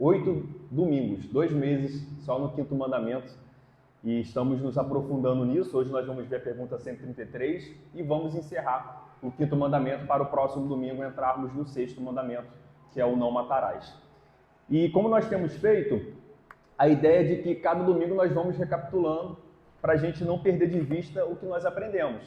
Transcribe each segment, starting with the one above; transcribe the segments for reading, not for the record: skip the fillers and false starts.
8 domingos, 2 meses só no quinto mandamento, e estamos nos aprofundando nisso. Hoje nós vamos ver a pergunta 133 e vamos encerrar o quinto mandamento para o próximo domingo entrarmos no sexto mandamento, que é o não matarás. E como nós temos feito, a ideia é de que cada domingo nós vamos recapitulando para a gente não perder de vista o que nós aprendemos.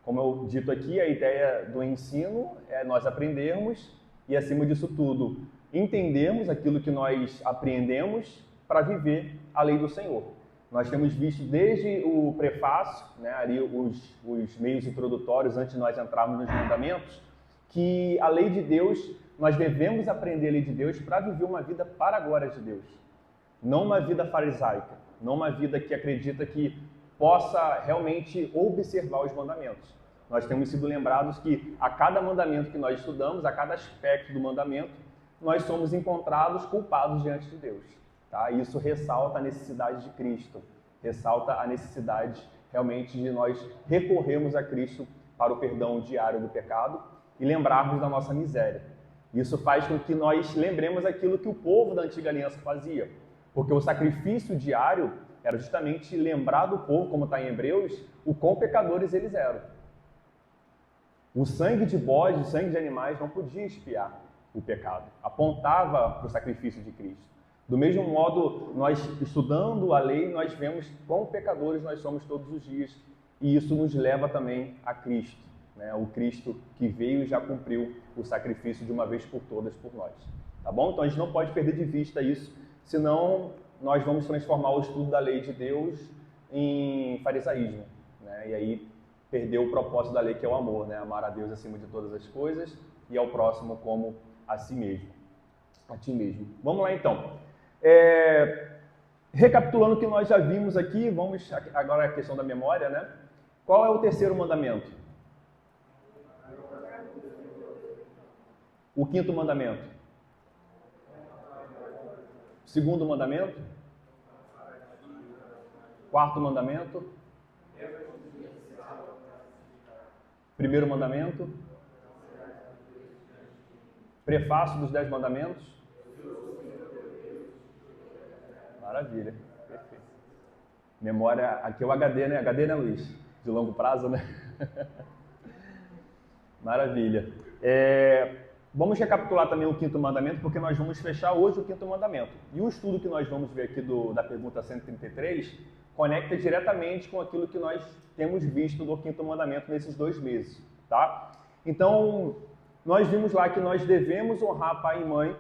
Como eu dito aqui, a ideia do ensino é nós aprendermos e, acima disso tudo, entendermos aquilo que nós aprendemos para viver a lei do Senhor. Nós temos visto desde o prefácio, né, ali os meios introdutórios antes de nós entrarmos nos mandamentos, que a lei de Deus, nós devemos aprender a lei de Deus para viver uma vida para a glória de Deus. Não uma vida farisaica, não uma vida que acredita que possa realmente observar os mandamentos. Nós temos sido lembrados que a cada mandamento que nós estudamos, a cada aspecto do mandamento, nós somos encontrados culpados diante de Deus. Tá? Isso ressalta a necessidade de Cristo, ressalta a necessidade realmente de nós recorrermos a Cristo para o perdão diário do pecado e lembrarmos da nossa miséria. Isso faz com que nós lembremos aquilo que o povo da antiga aliança fazia, porque o sacrifício diário era justamente lembrar do povo, como está em Hebreus, o quão pecadores eles eram. O sangue de bodes, o sangue de animais não podia expiar o pecado, apontava para o sacrifício de Cristo. Do mesmo modo, nós estudando a lei, nós vemos quão pecadores nós somos todos os dias, e isso nos leva também a Cristo, né? O Cristo que veio e já cumpriu o sacrifício de uma vez por todas por nós. Tá bom? Então a gente não pode perder de vista isso, senão nós vamos transformar o estudo da lei de Deus em farisaísmo, né? E aí perder o propósito da lei, que é o amor, né? Amar a Deus acima de todas as coisas e ao próximo como a si mesmo, a ti mesmo. Vamos lá então. Recapitulando o que nós já vimos aqui, vamos agora à questão da memória, né? Qual é o terceiro mandamento? O quinto mandamento? Segundo mandamento? Quarto mandamento? Primeiro mandamento? Prefácio dos 10 mandamentos? Maravilha, perfeito. Memória, aqui é o HD, né? HD, né, Luiz? De longo prazo, né? Maravilha. Vamos recapitular também o quinto mandamento, porque nós vamos fechar hoje o quinto mandamento. E o estudo que nós vamos ver aqui da pergunta 133 conecta diretamente com aquilo que nós temos visto do quinto mandamento nesses 2 meses, tá? Então, nós vimos lá que nós devemos honrar pai e mãe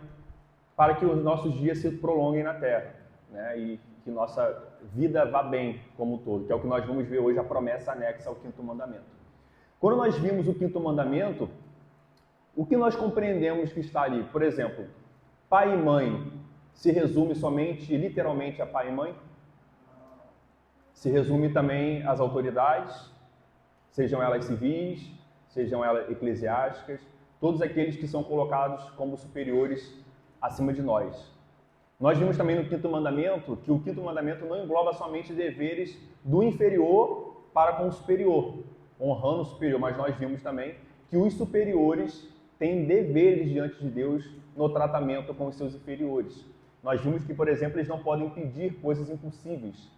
para que os nossos dias se prolonguem na terra, né? E que nossa vida vá bem como um todo, que é o que nós vamos ver hoje, a promessa anexa ao quinto mandamento. Quando nós vimos o quinto mandamento, o que nós compreendemos que está ali? Por exemplo, pai e mãe se resume somente, literalmente, a pai e mãe? Se resume também às autoridades, sejam elas civis, sejam elas eclesiásticas, todos aqueles que são colocados como superiores acima de nós. Nós vimos também no quinto mandamento que o quinto mandamento não engloba somente deveres do inferior para com o superior, honrando o superior, mas nós vimos também que os superiores têm deveres diante de Deus no tratamento com os seus inferiores. Nós vimos que, por exemplo, eles não podem pedir coisas impossíveis,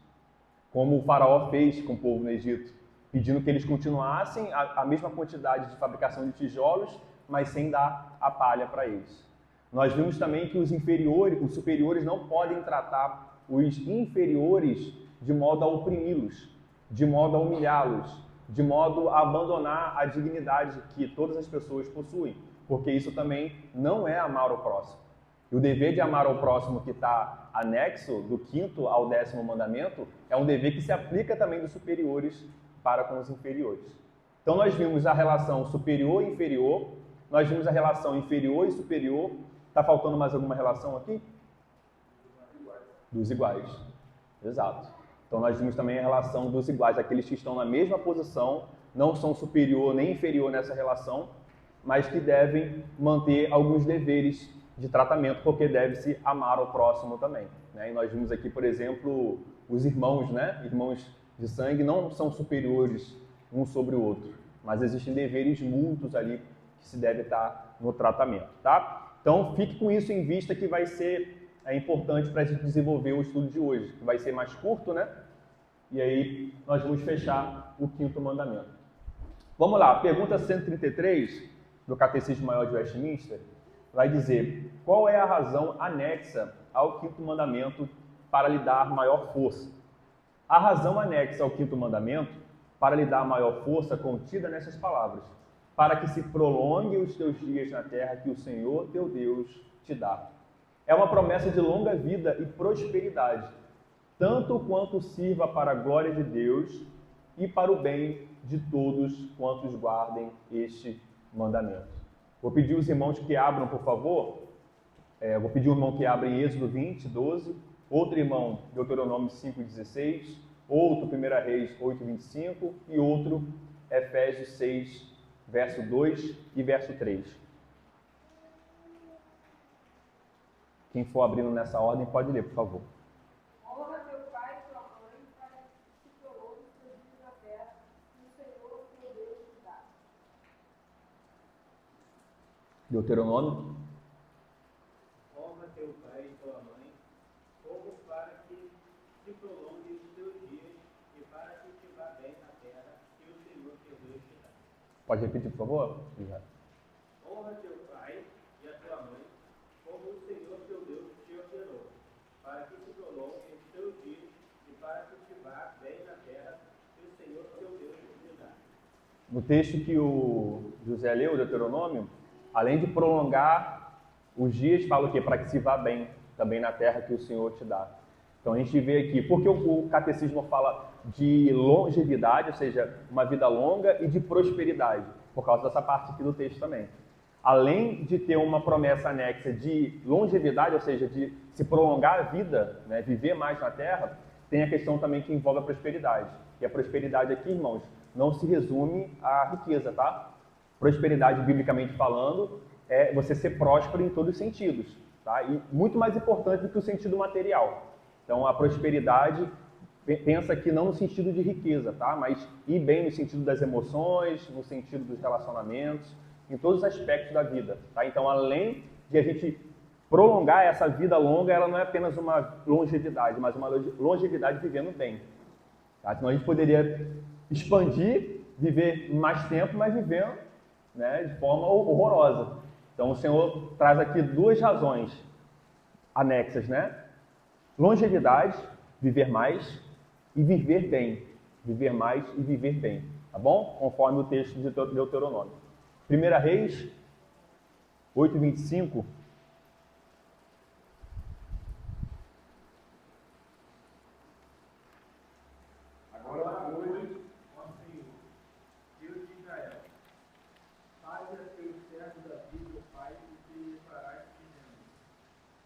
como o faraó fez com o povo no Egito, pedindo que eles continuassem a mesma quantidade de fabricação de tijolos, mas sem dar a palha para eles. Nós vimos também que os superiores não podem tratar os inferiores de modo a oprimi-los, de modo a humilhá-los, de modo a abandonar a dignidade que todas as pessoas possuem, porque isso também não é amar o próximo. E o dever de amar ao próximo que está anexo do quinto ao 10º mandamento é um dever que se aplica também dos superiores para com os inferiores. Então nós vimos a relação superior e inferior, nós vimos a relação inferior e superior. Está faltando mais alguma relação aqui? Dos iguais. Exato. Então nós vimos também a relação dos iguais, aqueles que estão na mesma posição, não são superior nem inferior nessa relação, mas que devem manter alguns deveres de tratamento, porque deve-se amar ao próximo também, né? E nós vimos aqui, por exemplo, os irmãos, né? Irmãos de sangue não são superiores um sobre o outro, mas existem deveres mútuos ali que se deve estar no tratamento, tá? Então, fique com isso em vista, que vai ser é importante para a gente desenvolver o estudo de hoje, que vai ser mais curto, né? E aí nós vamos fechar o quinto mandamento. Vamos lá, pergunta 133 do Catecismo Maior de Westminster vai dizer: qual é a razão anexa ao quinto mandamento para lhe dar maior força? A razão anexa ao quinto mandamento para lhe dar maior força contida nessas palavras: para que se prolongue os teus dias na terra que o Senhor teu Deus te dá. É uma promessa de longa vida e prosperidade, tanto quanto sirva para a glória de Deus e para o bem de todos quantos guardem este mandamento. Vou pedir os irmãos que abram, por favor. Vou pedir um irmão que abra em Êxodo 20, 12. Outro irmão, Deuteronômio 5, 16. Outro, 1 Reis 8, 25. E outro, Efésios 6, verso 2 e verso 3. Quem for abrindo nessa ordem pode ler, por favor. Honra teu pai e tua mãe, para que se prolongue os teus dias na terra, que o Senhor teu Deus te dá. Deuteronômio. Honra teu pai e tua mãe, como para que se prolongue os teus dias e para que te vá bem na terra que o Senhor teu Deus te dá. Pode repetir, por favor? Honra teu pai e a tua mãe, como o Senhor teu Deus te ordenou, para que se prolongue os teus dias e para que te vá bem na terra que o Senhor teu Deus te dá. No texto que o José leu, o Deuteronômio, além de prolongar os dias, fala o quê? Para que se vá bem também na terra que o Senhor te dá. Então a gente vê aqui, porque o catecismo fala de longevidade, ou seja, uma vida longa, e de prosperidade, por causa dessa parte aqui do texto também. Além de ter uma promessa anexa de longevidade, ou seja, de se prolongar a vida, né, viver mais na terra, tem a questão também que envolve a prosperidade. E a prosperidade aqui, irmãos, não se resume à riqueza, tá? Prosperidade, biblicamente falando, é você ser próspero em todos os sentidos, tá? E muito mais importante do que o sentido material. Então, a prosperidade pensa aqui não no sentido de riqueza, tá? Mas ir bem no sentido das emoções, no sentido dos relacionamentos, em todos os aspectos da vida, tá? Então, além de a gente prolongar essa vida longa, ela não é apenas uma longevidade, mas uma longevidade vivendo bem, tá? Senão a gente poderia expandir, viver mais tempo, mas vivendo, né, de forma horrorosa. Então, o Senhor traz aqui duas razões anexas, né? Longevidade, viver mais, e viver bem. Viver mais e viver bem, tá bom? Conforme o texto de Deuteronômio. 1 Reis 8, 25. Agora, hoje, ó Senhor, Deus de Israel, faz a teus servos da vida, Pai, o que lhe farás dizendo: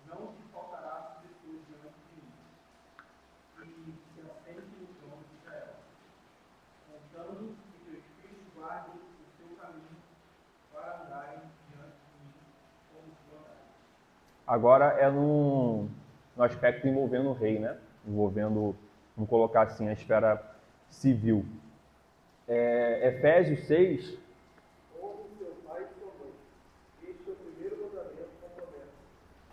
não te faltará sobretudo diante de mim, e se assente no trono de Israel, contando que teus filhos guardem o seu caminho para andarem diante de mim como tu andares. Agora é no aspecto envolvendo o rei, né? Envolvendo, vamos colocar assim, a esfera civil. Efésios 6, Honre teu pai e tua mãe. Este é o primeiro mandamento com promessa,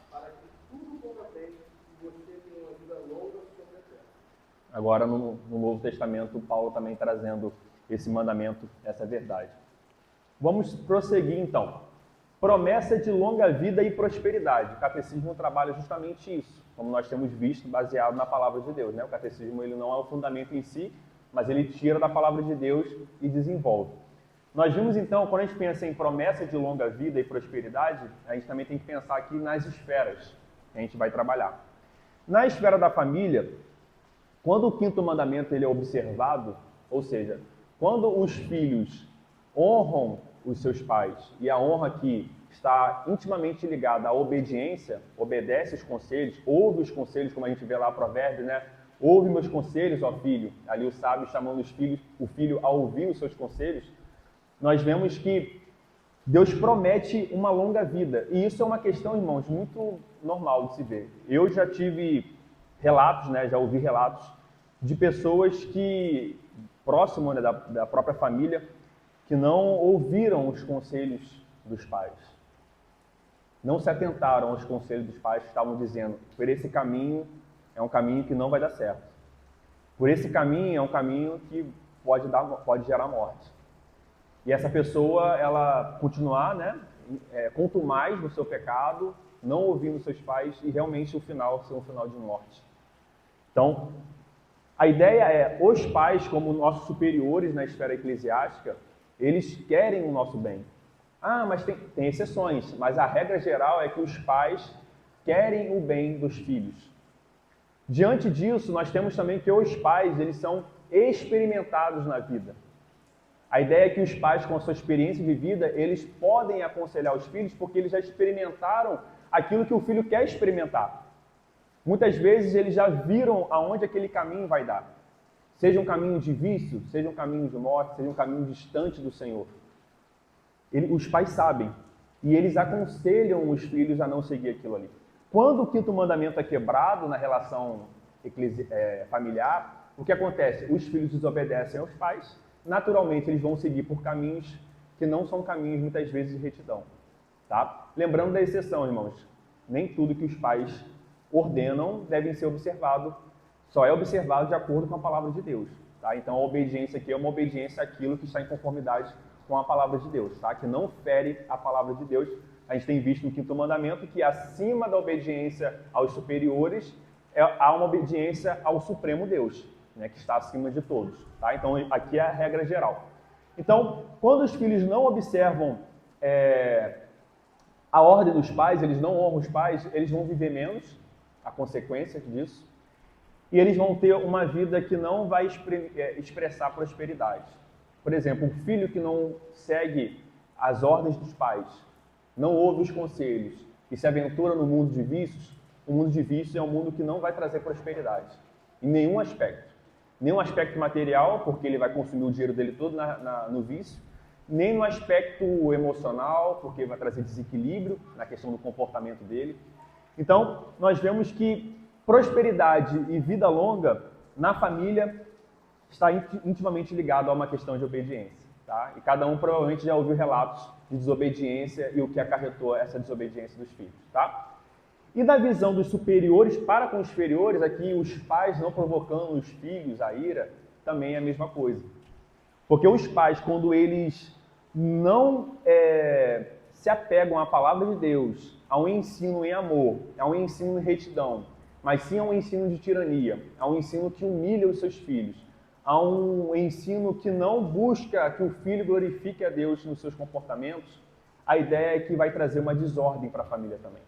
para que tudo corra bem e você tenha uma vida longa sobre a terra. agora no Novo Testamento, Paulo também trazendo esse mandamento, essa verdade. Vamos prosseguir então. Promessa de longa vida e prosperidade. O catecismo trabalha justamente isso, como nós temos visto, baseado na palavra de Deus, né? O catecismo ele não é o fundamento em si, mas ele tira da palavra de Deus e desenvolve. Nós vimos então, quando a gente pensa em promessa de longa vida e prosperidade, a gente também tem que pensar aqui nas esferas que a gente vai trabalhar. Na esfera da família, quando o quinto mandamento ele é observado, ou seja, quando os filhos honram os seus pais, e a honra aqui está intimamente ligada à obediência, obedece os conselhos, ouve os conselhos, como a gente vê lá Provérbios, né? Ouve meus conselhos, ó filho. Ali o sábio chamando o filho a ouvir os seus conselhos. Nós vemos que Deus promete uma longa vida. E isso é uma questão, irmãos, muito normal de se ver. Eu já tive relatos, né? Já ouvi relatos de pessoas que, próximo, né, da própria família, que não ouviram os conselhos dos pais. não se atentaram aos conselhos dos pais que estavam dizendo: por esse caminho é um caminho que não vai dar certo. Por esse caminho é um caminho que pode gerar morte. E essa pessoa, ela continuar, né, contumaz no seu pecado, não ouvindo seus pais e realmente o final ser um final de morte. Então, a ideia é, os pais, como nossos superiores na esfera eclesiástica, eles querem o nosso bem. Ah, mas tem exceções, mas a regra geral é que os pais querem o bem dos filhos. Diante disso, nós temos também que os pais, eles são experimentados na vida. A ideia é que os pais, com a sua experiência de vida, eles podem aconselhar os filhos porque eles já experimentaram aquilo que o filho quer experimentar. Muitas vezes eles já viram aonde aquele caminho vai dar. Seja um caminho de vício, seja um caminho de morte, seja um caminho distante do Senhor. Os pais sabem e eles aconselham os filhos a não seguir aquilo ali. Quando o quinto mandamento é quebrado na relação familiar, o que acontece? Os filhos desobedecem aos pais, naturalmente eles vão seguir por caminhos que não são caminhos muitas vezes de retidão. Tá? Lembrando da exceção, irmãos, nem tudo que os pais ordenam devem ser observado, só é observado de acordo com a palavra de Deus. Tá? Então a obediência aqui é uma obediência àquilo que está em conformidade com a palavra de Deus, tá? Que não fere a palavra de Deus. A gente tem visto no quinto mandamento que acima da obediência aos superiores há uma obediência ao Supremo Deus, né, que está acima de todos. Tá? Então aqui é a regra geral. Então, quando os filhos não observam a ordem dos pais, eles não honram os pais, eles vão viver menos, a consequência disso, e eles vão ter uma vida que não vai expressar prosperidade. Por exemplo, um filho que não segue as ordens dos pais, não ouve os conselhos e se aventura no mundo de vícios, o mundo de vícios é um mundo que não vai trazer prosperidade, em nenhum aspecto. Nenhum aspecto material, porque ele vai consumir o dinheiro dele todo no vício, nem no aspecto emocional, porque vai trazer desequilíbrio na questão do comportamento dele. Então, nós vemos que prosperidade e vida longa na família está intimamente ligado a uma questão de obediência. Tá? E cada um provavelmente já ouviu relatos de desobediência e o que acarretou essa desobediência dos filhos. Tá? E da visão dos superiores para com os inferiores, aqui os pais não provocando os filhos a ira, também é a mesma coisa. Porque os pais, quando eles não se apegam à palavra de Deus, a um ensino em amor, a um ensino em retidão, mas sim a um ensino de tirania, a um ensino que humilha os seus filhos, a um ensino que não busca que o filho glorifique a Deus nos seus comportamentos, a ideia é que vai trazer uma desordem para a família também.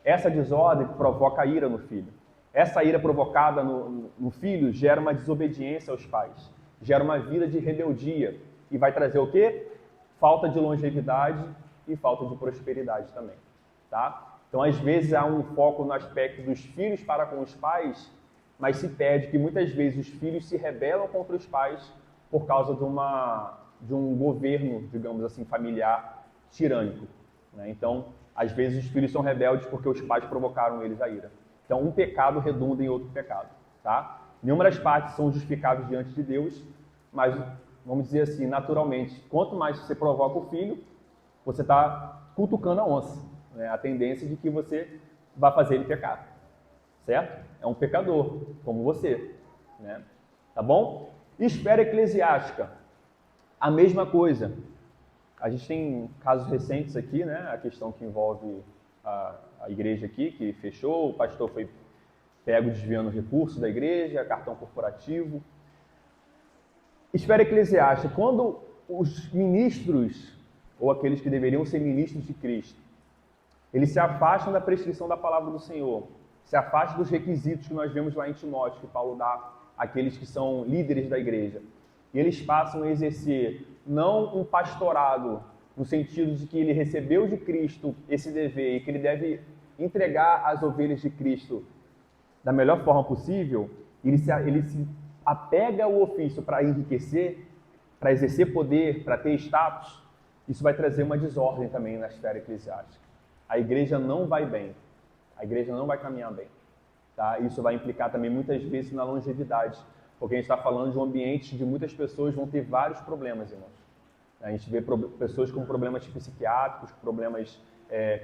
Essa desordem provoca a ira no filho. Essa ira provocada no filho gera uma desobediência aos pais, gera uma vida de rebeldia e vai trazer o quê? Falta de longevidade e falta de prosperidade também. Tá? Então, às vezes, há um foco no aspecto dos filhos para com os pais, mas se pede que muitas vezes os filhos se rebelam contra os pais por causa de um governo, digamos assim, familiar tirânico. Né? Então, às vezes os filhos são rebeldes porque os pais provocaram eles a ira. Então, um pecado redunda em outro pecado. Tá? Nenhuma das partes são justificáveis diante de Deus, mas, vamos dizer assim, naturalmente, quanto mais você provoca o filho, você está cutucando a onça. Né? A tendência de que você vai fazer ele pecar. Certo? É um pecador, como você. Né? Tá bom? Esfera eclesiástica. A mesma coisa. A gente tem casos recentes aqui, né? A questão que envolve a igreja aqui, que fechou, o pastor foi pego desviando recursos da igreja, cartão corporativo. Esfera eclesiástica. Quando os ministros, ou aqueles que deveriam ser ministros de Cristo, eles se afastam da prescrição da palavra do Senhor, se afasta dos requisitos que nós vemos lá em Timóteo, que Paulo dá àqueles que são líderes da igreja. E eles passam a exercer não um pastorado, no sentido de que ele recebeu de Cristo esse dever e que ele deve entregar as ovelhas de Cristo da melhor forma possível, ele se apega ao ofício para enriquecer, para exercer poder, para ter status. Isso vai trazer uma desordem também na esfera eclesiástica. A igreja não vai bem. A igreja não vai caminhar bem. Tá? Isso vai implicar também muitas vezes na longevidade, porque a gente está falando de um ambiente onde muitas pessoas vão ter vários problemas, irmãos. A gente vê pessoas com problemas psiquiátricos, problemas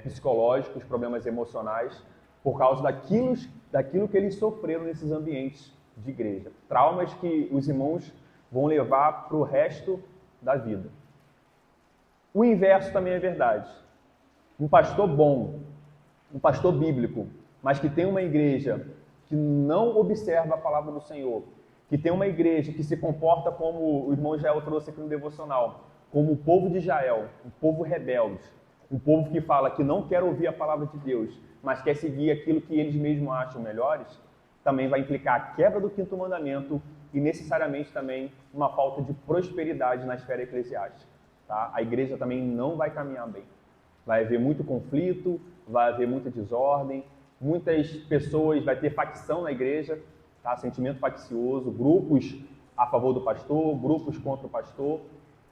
psicológicos, problemas emocionais, por causa daquilo que eles sofreram nesses ambientes de igreja. Traumas que os irmãos vão levar para o resto da vida. O inverso também é verdade. Um pastor bom, um pastor bíblico, mas que tem uma igreja que não observa a palavra do Senhor, que tem uma igreja que se comporta como o irmão Jael trouxe aqui no devocional, como o povo de Israel, um povo rebelde, um povo que fala que não quer ouvir a palavra de Deus, mas quer seguir aquilo que eles mesmos acham melhores, também vai implicar a quebra do 5º mandamento e necessariamente também uma falta de prosperidade na esfera eclesiástica. Tá? A igreja também não vai caminhar bem. Vai haver muito conflito, vai haver muita desordem, muitas pessoas, vai ter facção na igreja, tá? Sentimento faccioso, grupos a favor do pastor, grupos contra o pastor,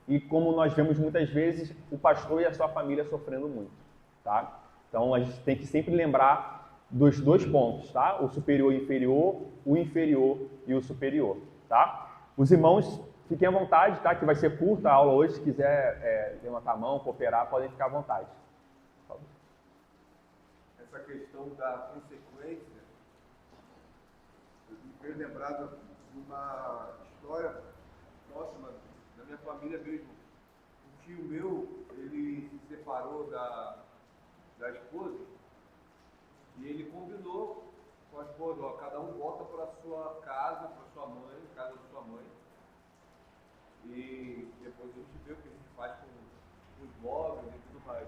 e como nós vemos muitas vezes, o pastor e a sua família sofrendo muito. Tá? Então a gente tem que sempre lembrar dos 2 pontos, tá? O superior e o inferior e o superior. Tá? Os irmãos, fiquem à vontade, tá? Que vai ser curta a aula hoje, se quiser levantar a mão, cooperar, podem ficar à vontade. Essa questão da consequência, eu me veio lembrado de uma história próxima da minha família mesmo. Um tio meu, ele se separou da esposa e ele combinou com a esposa, ó, cada um volta para sua casa, para sua mãe, casa da sua mãe. E depois a gente vê o que a gente faz com os móveis e tudo mais.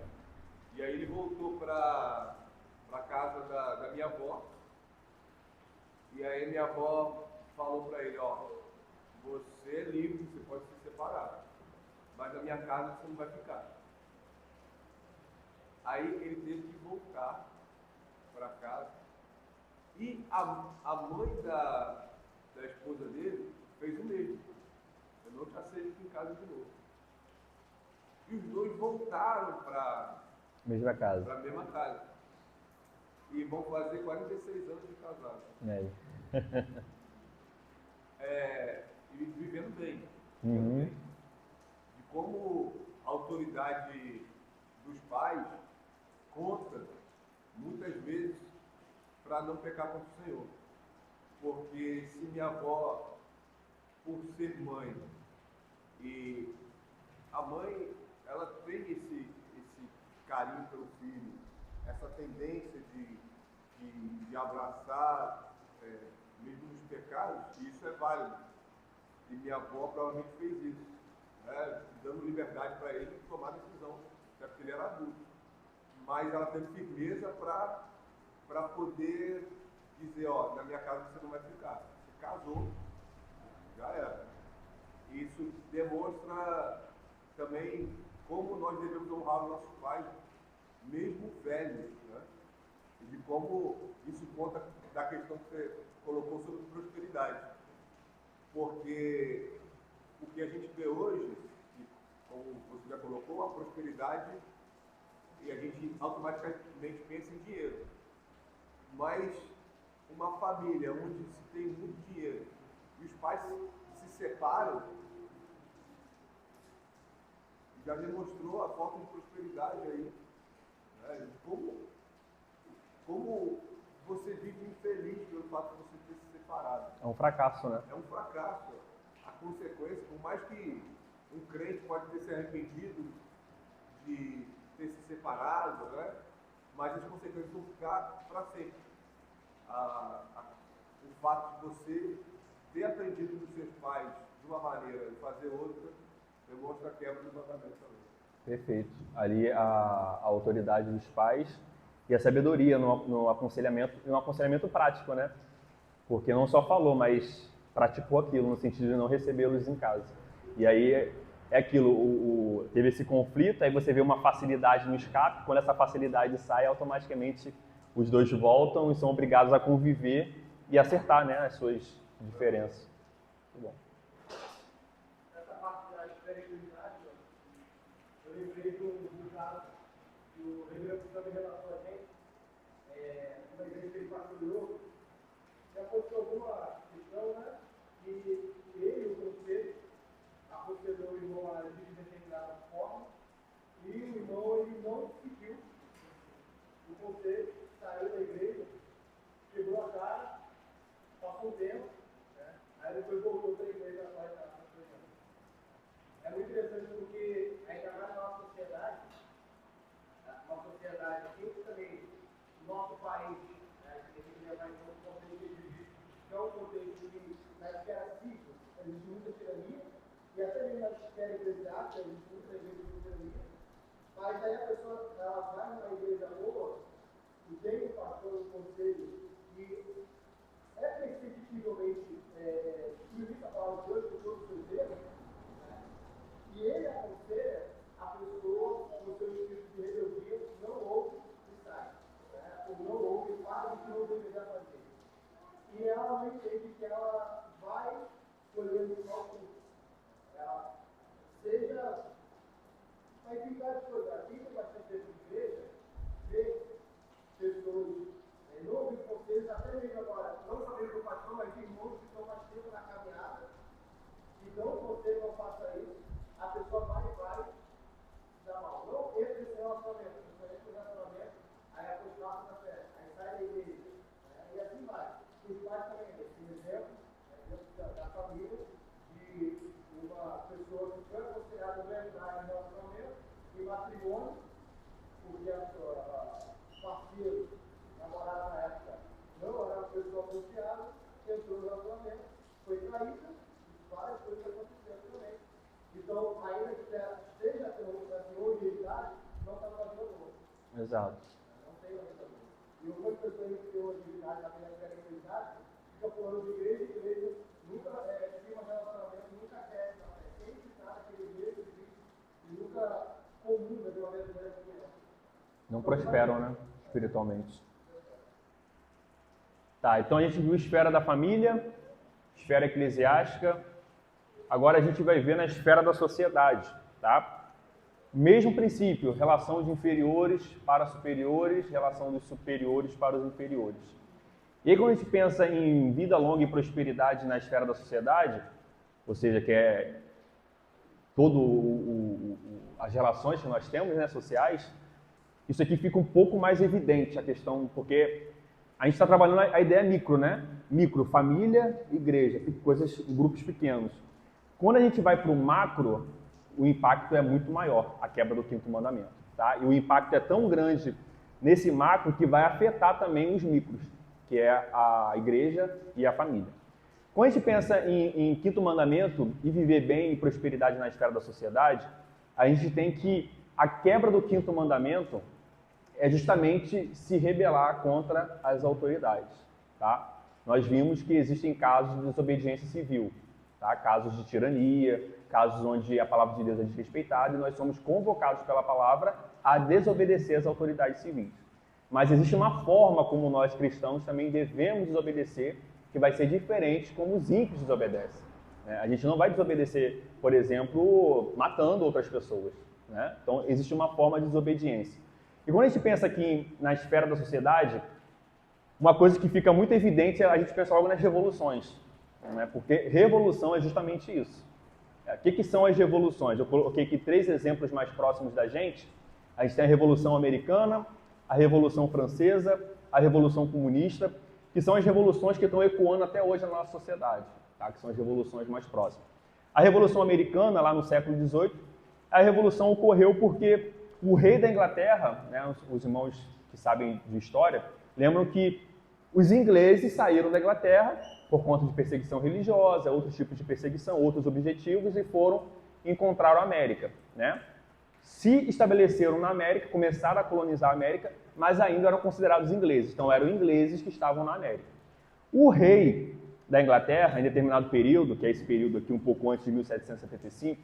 E aí ele voltou para a casa da minha avó. E aí minha avó falou para ele, ó, você é livre, você pode se separar, mas na minha casa você não vai ficar. Aí ele teve que voltar para casa. E a mãe da esposa dele fez o mesmo. Eu não te aceito aqui em casa de novo. E os 2 voltaram para a mesma casa. E vão fazer 46 anos de casado. E vivendo bem. Uhum. E como a autoridade dos pais conta, muitas vezes, para não pecar contra o Senhor. Porque se minha avó, por ser mãe, e a mãe, ela tem esse carinho pelo filho, essa tendência de abraçar, mesmo nos pecados, e isso é válido. E minha avó provavelmente fez isso, né, dando liberdade para ele tomar decisão, até porque ele era adulto. Mas ela teve firmeza para poder dizer, ó, na minha casa você não vai ficar. Você casou, já era. Isso demonstra também como nós devemos honrar os nossos pais, mesmo velhos, né? E de como isso conta da questão que você colocou sobre prosperidade. Porque o que a gente vê hoje, como você já colocou, a prosperidade, e a gente automaticamente pensa em dinheiro. Mas uma família onde se tem muito dinheiro e os pais se separam, já demonstrou a falta de prosperidade aí. Né? Como você vive infeliz pelo fato de você ter se separado. É um fracasso, né? É um fracasso. A consequência, por mais que um crente pode ter se arrependido de ter se separado, né? Mas as consequências vão ficar para sempre. O fato de você ter aprendido dos seus pais de uma maneira e fazer outra, demonstra a quebra do mandamento também. Perfeito. Ali a autoridade dos pais e a sabedoria no aconselhamento, e um aconselhamento prático, né? Porque não só falou, mas praticou aquilo, no sentido de não recebê-los em casa. E aí é aquilo, teve esse conflito, aí você vê uma facilidade no escape, quando essa facilidade sai, automaticamente os 2 voltam e são obrigados a conviver e acertar, né, as suas diferenças. Muito bom. Essa parte da espiritualidade, eu lembrei do caso que o Reverendo também relatou a gente, uma igreja que ele pastoreou, já aconteceu alguma questão, né, que ele, o conselho, aconselhou o irmão a agir de determinada forma, e o irmão ele não seguiu passou um tempo, né? Aí depois voltou 3 meses atrás e estava pregando. É muito interessante porque ainda mais na nossa sociedade aqui também, nosso país, né, que tem que levar em conta o contexto que existe, que é um contexto que na esfera civil existe muita tirania, e até mesmo na esfera eclesiástica existe muita tirania, mas aí a pessoa ela vai numa igreja boa e tem um pastor, um conselho que é perceptivelmente explica a palavra de Deus com todos os seus erros, né? E ele aconselha a pessoa com seu espírito de rebeldia não ouve e sai, né? Ou não ouve e faz o que não deveria fazer. E ela não entende que ela vai colhendo o mal fruto. Ela seja. Mas tem várias coisas. Aqui tem bastante tempo de igreja, vê pessoas não ouvem conselhos, até mesmo agora, não somente do pastor, mas de irmãos que estão mais tempo na caminhada, e não o conselho não faça isso, a pessoa vai se dar mal. Não entra nesse relacionamento, você entra no relacionamento, aí a pessoa passa na fé, aí sai da igreja, né? E assim vai. Os pais também, esse exemplo da família, de uma pessoa que foi aconselhada a não entrar em relacionamento, em matrimônio, porque a parceiro, namorada na época, não era uma pessoa confiável, entrou no relacionamento, foi traída, várias coisas aconteceram também. Então, ainda que esteja hoje em idade, não está na vida boa. Exato. Não tem na vida boa. E algumas pessoas que têm hoje em idade, na vida idade, ficam falando de igreja, nunca tem um relacionamento, nunca quer, sempre está naquele igreja e nunca comunga de uma verdadeira comunhão. Não prosperam, né? Espiritualmente. Tá, então a gente viu esfera da família, esfera eclesiástica. Agora a gente vai ver na esfera da sociedade, tá? Mesmo princípio, relação de inferiores para superiores, relação dos superiores para os inferiores. E aí quando a gente pensa em vida longa e prosperidade na esfera da sociedade, ou seja, que é as relações que nós temos, né, sociais, isso aqui fica um pouco mais evidente a questão, porque a gente está trabalhando a ideia micro, né? Micro, família, igreja, coisas, grupos pequenos. Quando a gente vai para o macro, o impacto é muito maior, a quebra do 5º mandamento, tá? E o impacto é tão grande nesse macro que vai afetar também os micros, que é a igreja e a família. Quando a gente pensa em 5º mandamento e viver bem e prosperidade na esfera da sociedade, a gente tem que a quebra do 5º mandamento é justamente se rebelar contra as autoridades, tá? Nós vimos que existem casos de desobediência civil, tá? Casos de tirania, casos onde a palavra de Deus é desrespeitada e nós somos convocados pela palavra a desobedecer às autoridades civis. Mas existe uma forma como nós cristãos também devemos desobedecer, que vai ser diferente como os ímpios desobedecem, né? A gente não vai desobedecer, por exemplo, matando outras pessoas, né? Então existe uma forma de desobediência. E quando a gente pensa aqui na esfera da sociedade, uma coisa que fica muito evidente é a gente pensar logo nas revoluções, né? Porque revolução é justamente isso. O que são as revoluções? Eu coloquei aqui 3 exemplos mais próximos da gente. A gente tem a Revolução Americana, a Revolução Francesa, a Revolução Comunista, que são as revoluções que estão ecoando até hoje na nossa sociedade, tá? Que são as revoluções mais próximas. A Revolução Americana, lá no século XVIII, a revolução ocorreu porque o rei da Inglaterra, né, os irmãos que sabem de história, lembram que os ingleses saíram da Inglaterra por conta de perseguição religiosa, outros tipos de perseguição, outros objetivos, e foram encontrar a América, né? Se estabeleceram na América, começaram a colonizar a América, mas ainda eram considerados ingleses, então eram ingleses que estavam na América. O rei da Inglaterra, em determinado período, que é esse período aqui um pouco antes de 1775,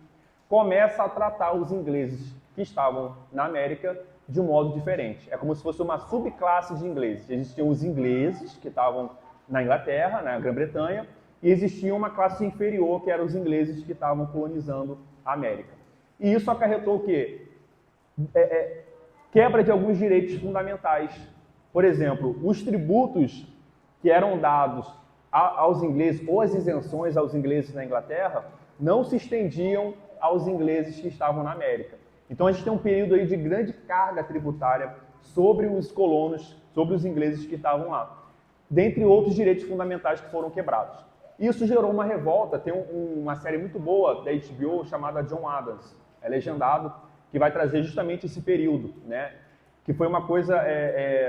começa a tratar os ingleses que estavam na América de um modo diferente. É como se fosse uma subclasse de ingleses. Existiam os ingleses que estavam na Inglaterra, na Grã-Bretanha, e existia uma classe inferior, que eram os ingleses que estavam colonizando a América. E isso acarretou o quê? Quebra de alguns direitos fundamentais. Por exemplo, os tributos que eram dados aos ingleses, ou as isenções aos ingleses na Inglaterra, não se estendiam aos ingleses que estavam na América. Então a gente tem um período aí de grande carga tributária sobre os colonos, sobre os ingleses que estavam lá. dentre outros direitos fundamentais que foram quebrados. Isso gerou uma revolta. Tem uma série muito boa da HBO chamada John Adams, é legendado, que vai trazer justamente esse período, né? Que foi uma coisa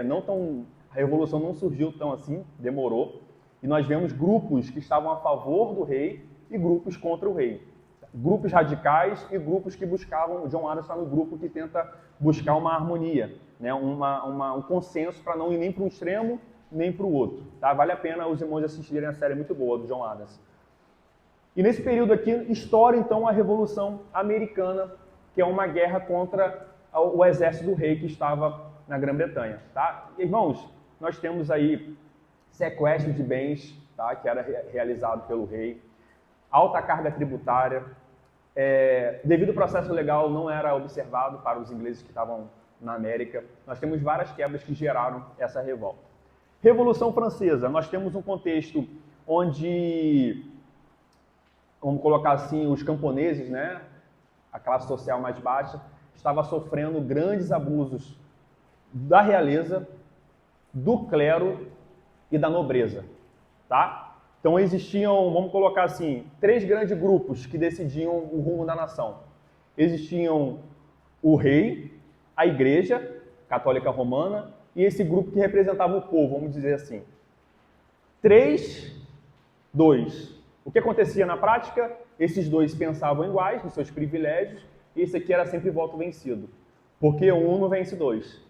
não tão... A revolução não surgiu tão assim, demorou, e nós vemos grupos que estavam a favor do rei e grupos contra o rei. Grupos radicais e grupos que buscavam... John Adams está no grupo que tenta buscar uma harmonia, né? Um consenso para não ir nem para um extremo nem para o outro. Tá? Vale a pena os irmãos assistirem a série muito boa do John Adams. E nesse período aqui, estoura então a Revolução Americana, que é uma guerra contra o exército do rei que estava na Grã-Bretanha. Tá? Irmãos, nós temos aí sequestro de bens, tá? Que era realizado pelo rei, alta carga tributária, devido ao processo legal não era observado para os ingleses que estavam na América. Nós temos várias quebras que geraram essa revolta. Revolução Francesa, nós temos um contexto onde, vamos colocar assim, os camponeses, né, a classe social mais baixa, estava sofrendo grandes abusos da realeza, do clero e da nobreza, tá? Então existiam, vamos colocar assim, 3 grandes grupos que decidiam o rumo da nação. Existiam o rei, a igreja católica romana e esse grupo que representava o povo, vamos dizer assim. 3, 2. O que acontecia na prática? Esses dois pensavam iguais, nos seus privilégios, e esse aqui era sempre voto vencido. Porque um não vence dois.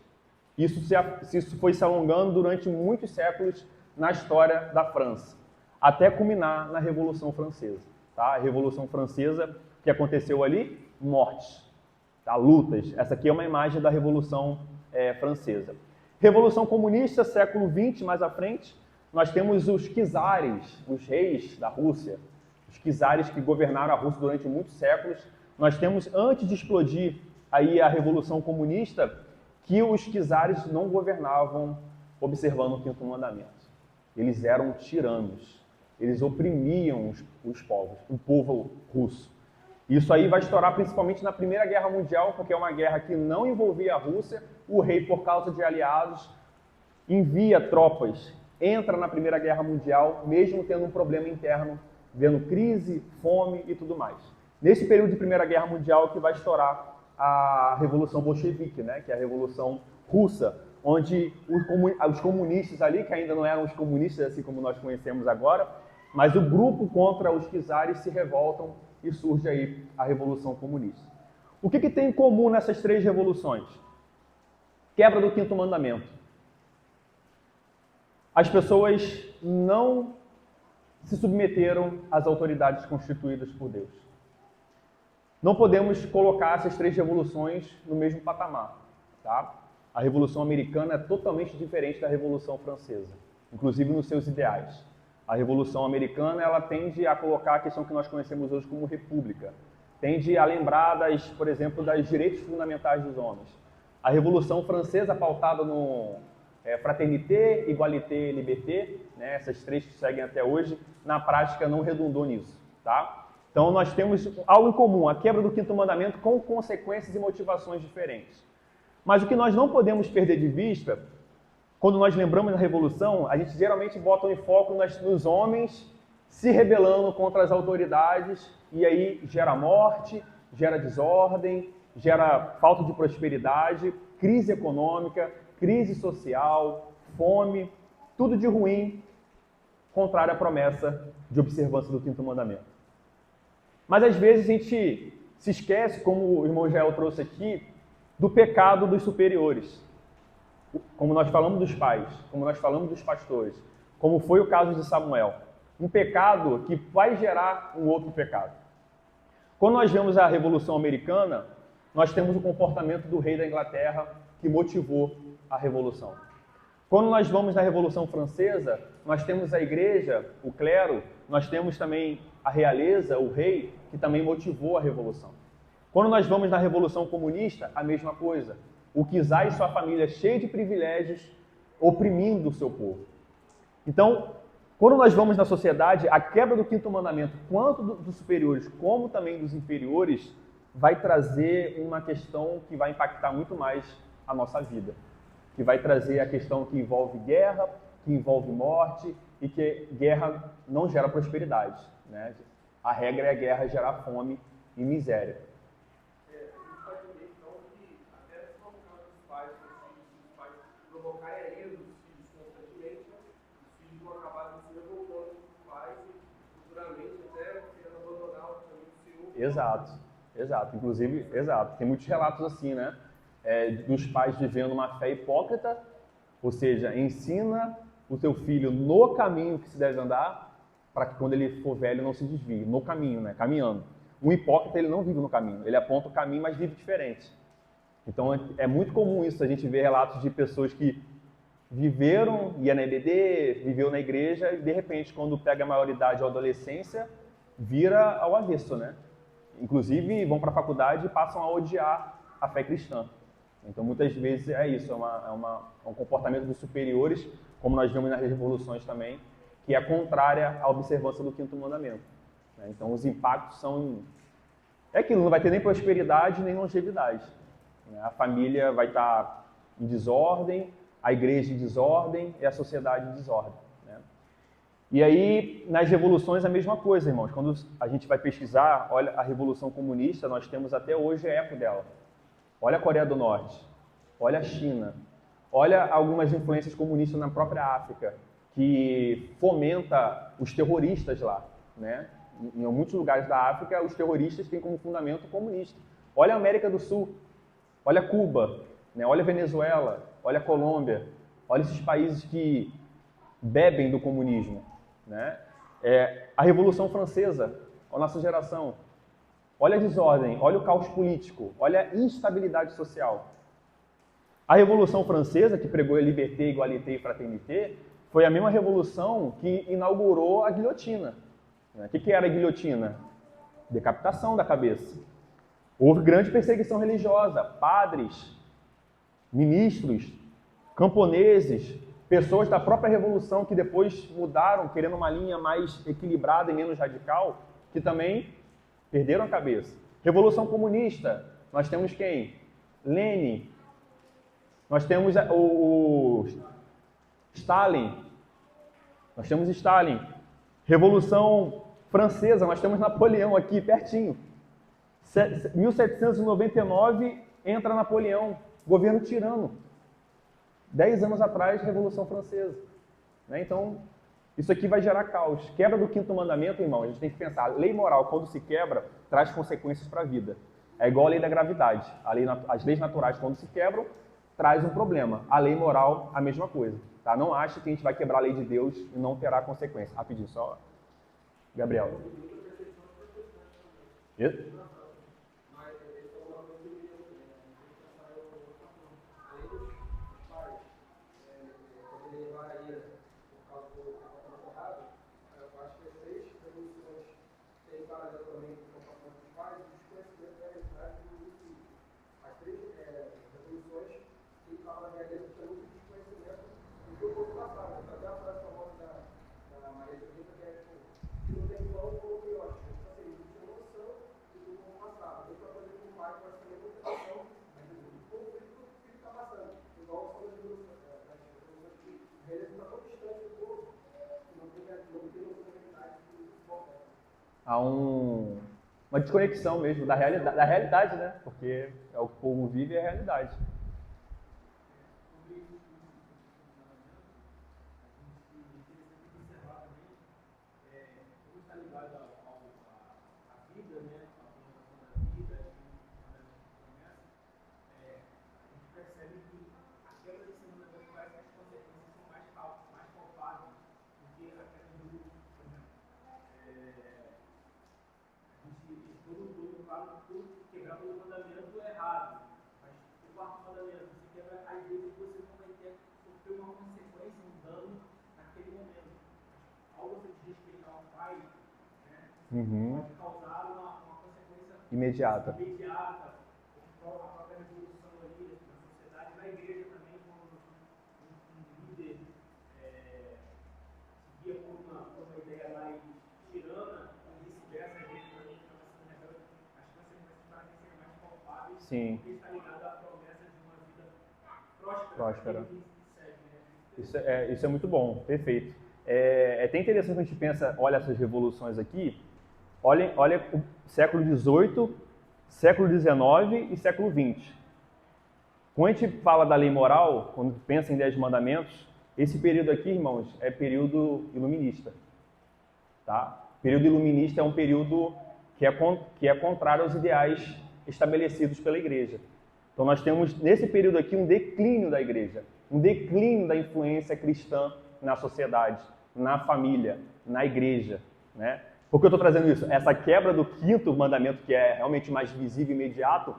Isso foi se alongando durante muitos séculos na história da França, até culminar na Revolução Francesa. Tá? A Revolução Francesa, que aconteceu ali, mortes, tá? Lutas. Essa aqui é uma imagem da Revolução Francesa. Revolução Comunista, século XX, mais à frente, nós temos os czares, os reis da Rússia, os czares que governaram a Rússia durante muitos séculos. Nós temos, antes de explodir aí a Revolução Comunista, que os czares não governavam observando o 5º mandamento. Eles eram tiranos, eles oprimiam os povos, o povo russo. Isso aí vai estourar principalmente na Primeira Guerra Mundial, porque é uma guerra que não envolvia a Rússia. O rei, por causa de aliados, envia tropas, entra na Primeira Guerra Mundial, mesmo tendo um problema interno, vendo crise, fome e tudo mais. Nesse período de Primeira Guerra Mundial que vai estourar a Revolução Bolchevique, né, que é a Revolução Russa, onde os comunistas ali, que ainda não eram os comunistas assim como nós conhecemos agora, mas o grupo contra os czares se revoltam e surge aí a Revolução Comunista. O que tem em comum nessas 3 revoluções? Quebra do 5º mandamento. As pessoas não se submeteram às autoridades constituídas por Deus. Não podemos colocar essas 3 revoluções no mesmo patamar. Tá? A Revolução Americana é totalmente diferente da Revolução Francesa, inclusive nos seus ideais. A Revolução Americana ela tende a colocar a questão que nós conhecemos hoje como república. Tende a lembrar, por exemplo, dos direitos fundamentais dos homens. A Revolução Francesa, pautada no fraternité, égalité, liberté, né, essas 3 que seguem até hoje, na prática não redundou nisso. Tá? Então nós temos algo em comum, a quebra do 5º mandamento com consequências e motivações diferentes. Mas o que nós não podemos perder de vista, quando nós lembramos da Revolução, a gente geralmente bota em foco nos homens se rebelando contra as autoridades e aí gera morte, gera desordem, gera falta de prosperidade, crise econômica, crise social, fome, tudo de ruim, contrário à promessa de observância do 5º mandamento. Mas às vezes a gente se esquece, como o irmão Jael trouxe aqui, do pecado dos superiores. Como nós falamos dos pais, como nós falamos dos pastores, como foi o caso de Samuel. Um pecado que vai gerar um outro pecado. Quando nós vemos a Revolução Americana, nós temos o comportamento do rei da Inglaterra que motivou a Revolução. Quando nós vamos na Revolução Francesa, nós temos a igreja, o clero, nós temos também a realeza, o rei, que também motivou a Revolução. Quando nós vamos na Revolução Comunista, a mesma coisa. O czar e sua família cheia de privilégios, oprimindo o seu povo. Então, quando nós vamos na sociedade, a quebra do 5º mandamento, tanto dos superiores como também dos inferiores, vai trazer uma questão que vai impactar muito mais a nossa vida. Que vai trazer a questão que envolve guerra, que envolve morte e que guerra não gera prosperidade, né? A regra é a guerra gerar fome e miséria. A gente pode ver, então, que até se for o caso dos pais, se os pais provocarem a ira dos filhos constantemente, os filhos vão acabar se revoltando com os pais e futuramente até querendo abandonar o caminho do Senhor. Exato, exato. Inclusive, exato. Tem muitos relatos assim, né? Dos pais vivendo uma fé hipócrita, ou seja, ensina o teu filho no caminho que se deve andar, para que quando ele for velho não se desvie, no caminho, né? Caminhando. Um hipócrita, ele não vive no caminho, ele aponta o caminho, mas vive diferente. Então é muito comum isso, a gente vê relatos de pessoas que viveram, ia na EBD, viveu na igreja, e de repente, quando pega a maioridade ou adolescência, vira ao avesso, né? Inclusive, vão para a faculdade e passam a odiar a fé cristã. Então, muitas vezes é isso, é um comportamento dos superiores, como nós vemos nas revoluções também, que é contrária à observância do quinto mandamento. Então, os impactos são... É aquilo, não vai ter nem prosperidade, nem longevidade. A família vai estar em desordem, a igreja em desordem e a sociedade em desordem. E aí, nas revoluções, a mesma coisa, irmãos. Quando a gente vai pesquisar, olha, a Revolução Comunista, nós temos até hoje eco dela. Olha a Coreia do Norte, olha a China, olha algumas influências comunistas na própria África, que fomenta os terroristas lá, né? Em muitos lugares da África, os terroristas têm como fundamento comunista. Olha a América do Sul, olha Cuba, né? Olha a Venezuela, olha a Colômbia, olha esses países que bebem do comunismo, né? A Revolução Francesa, a nossa geração, olha a desordem, olha o caos político, olha a instabilidade social. A Revolução Francesa, que pregou a liberté, igualité e fraternité, foi a mesma revolução que inaugurou a guilhotina. O que era a guilhotina? Decapitação da cabeça. Houve grande perseguição religiosa, padres, ministros, camponeses, pessoas da própria revolução que depois mudaram, querendo uma linha mais equilibrada e menos radical, que também perderam a cabeça. Revolução comunista, nós temos quem? Lenin. Nós temos o Stalin. Nós temos Stalin. Revolução Francesa, nós temos Napoleão aqui, pertinho. 1799 entra Napoleão, governo tirano. 10 anos atrás, Revolução Francesa. Então, isso aqui vai gerar caos. Quebra do quinto mandamento, irmão, a gente tem que pensar. Lei moral, quando se quebra, traz consequências para a vida. É igual a lei da gravidade. As leis naturais, quando se quebram, traz um problema. A lei moral, a mesma coisa. Tá? Não ache que a gente vai quebrar a lei de Deus e não terá consequência. Rapidinho, só. Gabriel. Há uma desconexão mesmo da realidade, né? Porque é o que o povo vive, é a realidade. Pode causar uma consequência imediata. A própria revolução ali na sociedade, na igreja também, quando um líder seguia por uma ideia mais tirana, e vice-versa, a igreja também acaba sendo rebelde. As consequências parecem ser mais palpáveis, porque está ligado à promessa de uma vida próspera. Isso é muito bom, perfeito. É até interessante quando a gente pensa, olha essas revoluções aqui, olha o século XVIII, século XIX e século XX. Quando a gente fala da lei moral, quando pensa em 10 mandamentos, esse período aqui, irmãos, é período iluminista. Tá? O período iluminista é um período que é contrário aos ideais estabelecidos pela igreja. Então nós temos nesse período aqui um declínio da igreja, um declínio da influência cristã na sociedade, na família, na igreja. Né? Por que eu estou trazendo isso? Essa quebra do 5º mandamento, que é realmente mais visível e imediato,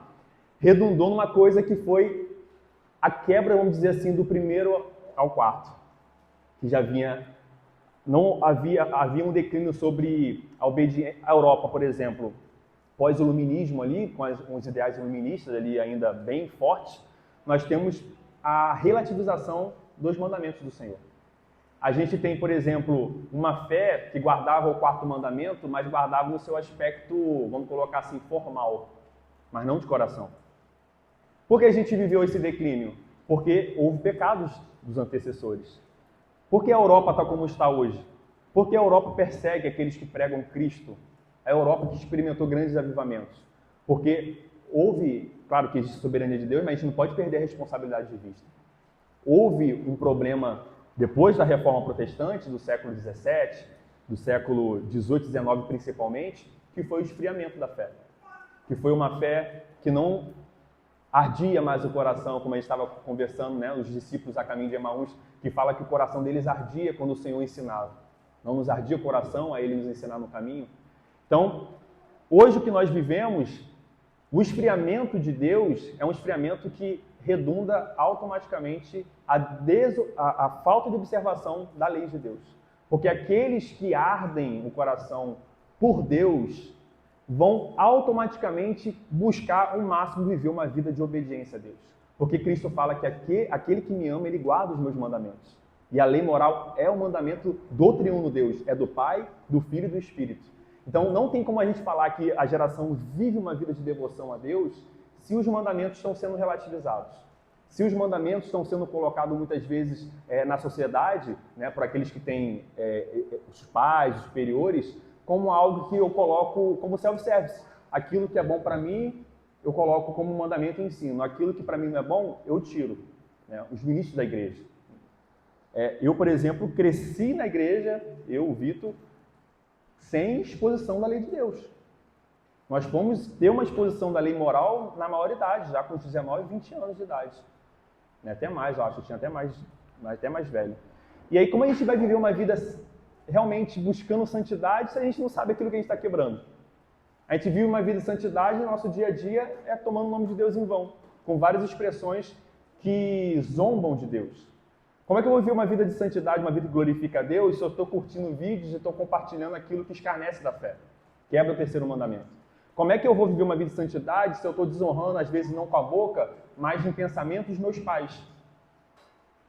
redundou numa coisa que foi a quebra, vamos dizer assim, do 1º ao 4º, que já havia um declínio sobre a obediência. A Europa, por exemplo, pós-iluminismo ali, com os ideais iluministas ali ainda bem fortes, nós temos a relativização dos mandamentos do Senhor. A gente tem, por exemplo, uma fé que guardava o 4º mandamento, mas guardava no seu aspecto, vamos colocar assim, formal, mas não de coração. Por que a gente viveu esse declínio? Porque houve pecados dos antecessores. Por que a Europa está como está hoje? Porque a Europa persegue aqueles que pregam Cristo. A Europa que experimentou grandes avivamentos. Porque houve, claro que existe soberania de Deus, mas a gente não pode perder a responsabilidade de vista. Houve um problema depois da Reforma Protestante, do século XVII, do século XVIII e XIX principalmente, que foi o esfriamento da fé. Que foi uma fé que não ardia mais o coração, como a gente estava conversando, né, os discípulos a caminho de Emaús, que fala que o coração deles ardia quando o Senhor ensinava. Não nos ardia o coração a Ele nos ensinar no caminho. Então, hoje o que nós vivemos, o esfriamento de Deus é um esfriamento que redunda automaticamente a falta de observação da lei de Deus. Porque aqueles que ardem o coração por Deus vão automaticamente buscar o máximo viver uma vida de obediência a Deus. Porque Cristo fala que aquele que me ama, ele guarda os meus mandamentos. E a lei moral é o mandamento do triuno Deus, é do Pai, do Filho e do Espírito. Então não tem como a gente falar que a geração vive uma vida de devoção a Deus se os mandamentos estão sendo relativizados. Se os mandamentos estão sendo colocados muitas vezes na sociedade, né, por aqueles que têm os pais, os superiores, como algo que eu coloco como self-service. Aquilo que é bom para mim, eu coloco como mandamento e ensino. Aquilo que para mim não é bom, eu tiro. Né? Os ministros da igreja. Eu, por exemplo, cresci na igreja, o Vitor, sem exposição da lei de Deus. Nós fomos ter uma exposição da lei moral na maioridade, já com 19, 20 anos de idade. Até mais, eu acho, eu tinha até mais velho. E aí, como a gente vai viver uma vida realmente buscando santidade se a gente não sabe aquilo que a gente está quebrando? A gente vive uma vida de santidade e nosso dia a dia é tomando o nome de Deus em vão, com várias expressões que zombam de Deus. Como é que eu vou viver uma vida de santidade, uma vida que glorifica a Deus, se eu estou curtindo vídeos e estou compartilhando aquilo que escarnece da fé? Quebra o 3º mandamento. Como é que eu vou viver uma vida de santidade se eu estou desonrando, às vezes não com a boca, mas em pensamento dos meus pais?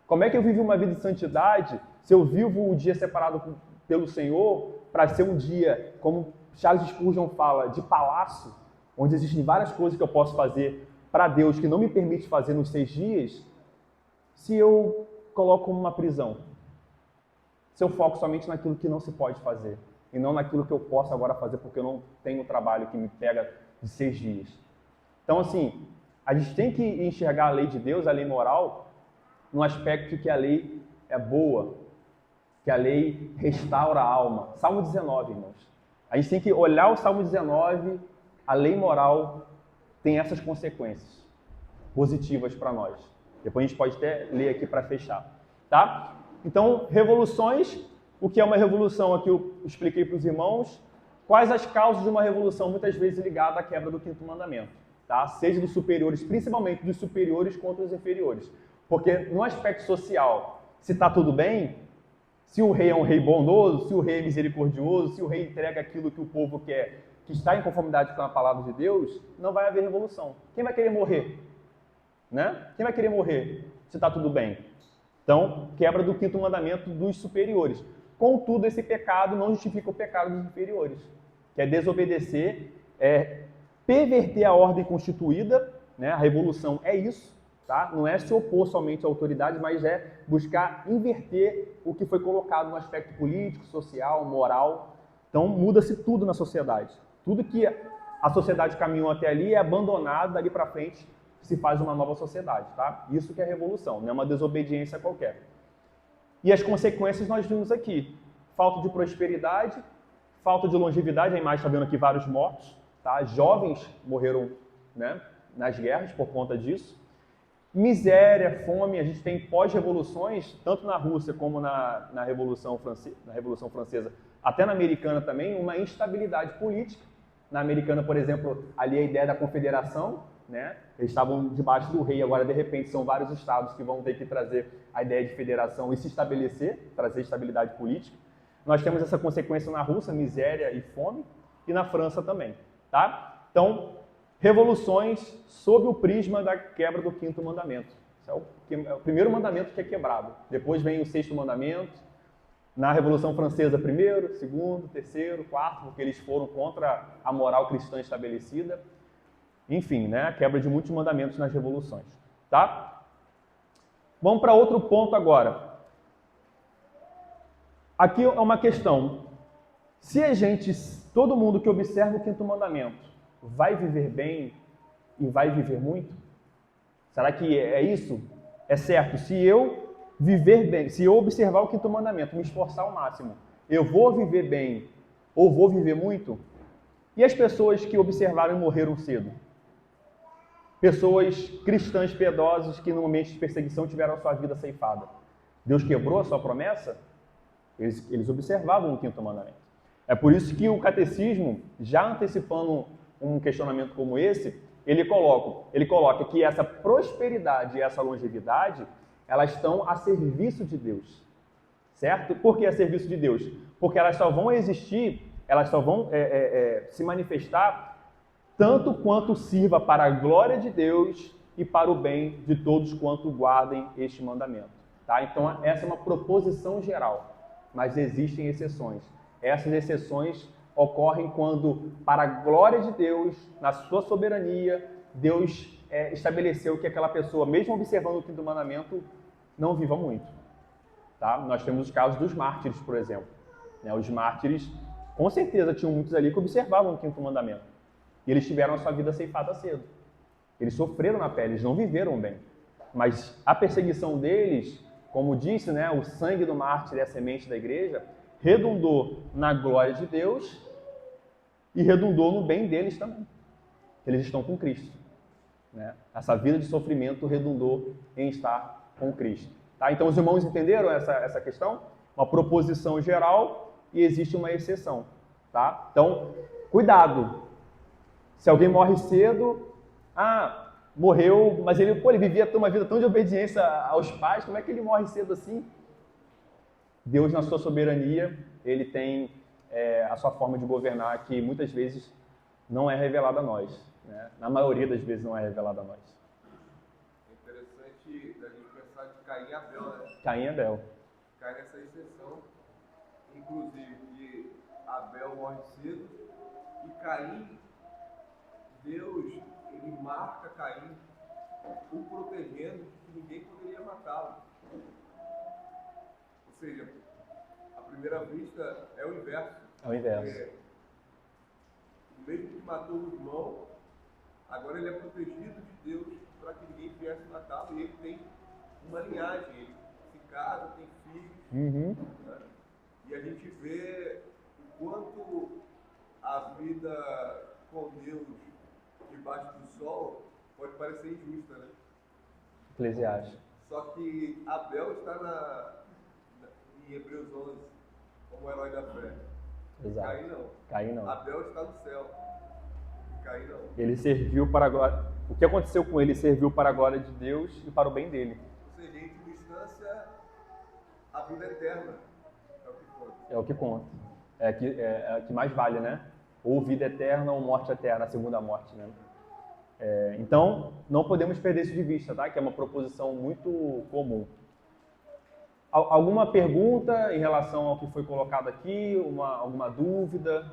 Como é que eu vivo uma vida de santidade se eu vivo o dia separado pelo Senhor para ser um dia, como Charles Spurgeon fala, de palácio, onde existem várias coisas que eu posso fazer para Deus que não me permite fazer nos 6 dias, se eu coloco como uma prisão? Se eu foco somente naquilo que não se pode fazer e não naquilo que eu posso agora fazer porque eu não tenho trabalho que me pega de 6 dias. Então, assim, a gente tem que enxergar a lei de Deus, a lei moral, no aspecto que a lei é boa, que a lei restaura a alma. Salmo 19, irmãos. A gente tem que olhar o Salmo 19, a lei moral tem essas consequências positivas para nós. Depois a gente pode até ler aqui para fechar. Tá? Então, revoluções. O que é uma revolução? Aqui eu expliquei para os irmãos. Quais as causas de uma revolução, muitas vezes ligada à quebra do 5º mandamento. Tá? Seja dos superiores, principalmente dos superiores contra os inferiores. Porque no aspecto social, se está tudo bem, se o rei é um rei bondoso, se o rei é misericordioso, se o rei entrega aquilo que o povo quer, que está em conformidade com a palavra de Deus, não vai haver revolução. Quem vai querer morrer? Né? Quem vai querer morrer se está tudo bem? Então, quebra do 5º mandamento dos superiores. Contudo, esse pecado não justifica o pecado dos inferiores, que é desobedecer, perverter a ordem constituída, né? A revolução é isso, tá? Não é se opor somente à autoridade, mas é buscar inverter o que foi colocado no aspecto político, social, moral. Então muda-se tudo na sociedade. Tudo que a sociedade caminhou até ali é abandonado, dali para frente se faz uma nova sociedade, tá? Isso que é revolução, não é uma desobediência qualquer. E as consequências nós vimos aqui. Falta de prosperidade, falta de longevidade, a imagem está vendo aqui vários mortos, tá? Jovens morreram, né, nas guerras por conta disso. Miséria, fome, a gente tem pós-revoluções, tanto na Rússia como na Revolução Francesa, até na Americana também, uma instabilidade política. Na Americana, por exemplo, ali a ideia da confederação, né? Eles estavam debaixo do rei, agora de repente são vários estados que vão ter que trazer a ideia de federação e se estabelecer, trazer estabilidade política. Nós temos essa consequência na Rússia, miséria e fome, e na França também, tá? Então, revoluções sob o prisma da quebra do 5º mandamento. Esse é o primeiro mandamento que é quebrado. Depois vem o 6º mandamento. Na Revolução Francesa, primeiro, segundo, terceiro, quarto, porque eles foram contra a moral cristã estabelecida. Enfim, né? A quebra de muitos mandamentos nas revoluções, tá? Vamos para outro ponto agora. Aqui é uma questão. Se todo mundo que observa o 5º mandamento, vai viver bem e vai viver muito? Será que é isso? É certo, se eu viver bem, se eu observar o 5º mandamento, me esforçar ao máximo, eu vou viver bem ou vou viver muito? E as pessoas que observaram e morreram cedo? Pessoas cristãs piedosas que no momento de perseguição tiveram a sua vida ceifada. Deus quebrou a sua promessa? Eles observavam o 5º mandamento. É por isso que o catecismo, já antecipando um questionamento como esse, ele coloca que essa prosperidade e essa longevidade, elas estão a serviço de Deus, certo? Por que a serviço de Deus? Porque elas só vão existir, elas só vão se manifestar tanto quanto sirva para a glória de Deus e para o bem de todos quanto guardem este mandamento, tá? Então essa é uma proposição geral, mas existem exceções. Essas exceções ocorrem quando, para a glória de Deus, na sua soberania, Deus estabeleceu que aquela pessoa, mesmo observando o 5º mandamento, não viva muito. Tá? Nós temos os casos dos mártires, por exemplo. Né? Os mártires, com certeza, tinham muitos ali que observavam o 5º mandamento. E eles tiveram a sua vida ceifada cedo. Eles sofreram na pele, eles não viveram bem. Mas a perseguição deles, como disse, né, o sangue do mártir é a semente da igreja, redundou na glória de Deus e redundou no bem deles também. Eles estão com Cristo, né? Essa vida de sofrimento redundou em estar com Cristo. Tá? Então os irmãos entenderam essa questão? Uma proposição geral e existe uma exceção. Tá? Então, cuidado. Se alguém morre cedo, morreu, mas ele vivia uma vida tão de obediência aos pais, como é que ele morre cedo assim? Deus, na sua soberania, ele tem a sua forma de governar que muitas vezes não é revelada a nós. Né? Na maioria das vezes não é revelada a nós. É interessante a gente pensar de Caim e Abel, né? Caim e Abel. Cai nessa exceção, inclusive, que Abel morre cedo e Caim, Deus, ele marca Caim, o protegendo de que ninguém poderia matá-lo. Ou seja, à primeira vista é o inverso. É o inverso. O mesmo que matou o irmão, agora ele é protegido de Deus para que ninguém viesse matá-lo, e ele tem uma linhagem, ele se casa, tem filhos. Uhum. Né? E a gente vê o quanto a vida com Deus debaixo do sol pode parecer injusta, né? Eclesiastes. Só que Abel está em Hebreus 11 como herói da fé. Exato. Caim não. Caim não. Abel está no céu. Caim não. Ele serviu para a glória. O que aconteceu com ele serviu para a glória de Deus e para o bem dele. Ou seja, em última instância, a vida eterna é o que conta. É o que conta. É o que mais vale, né? Ou vida eterna ou morte eterna, a segunda morte, né? Então, não podemos perder isso de vista, tá? Que é uma proposição muito comum. Alguma pergunta em relação ao que foi colocado aqui? Alguma dúvida?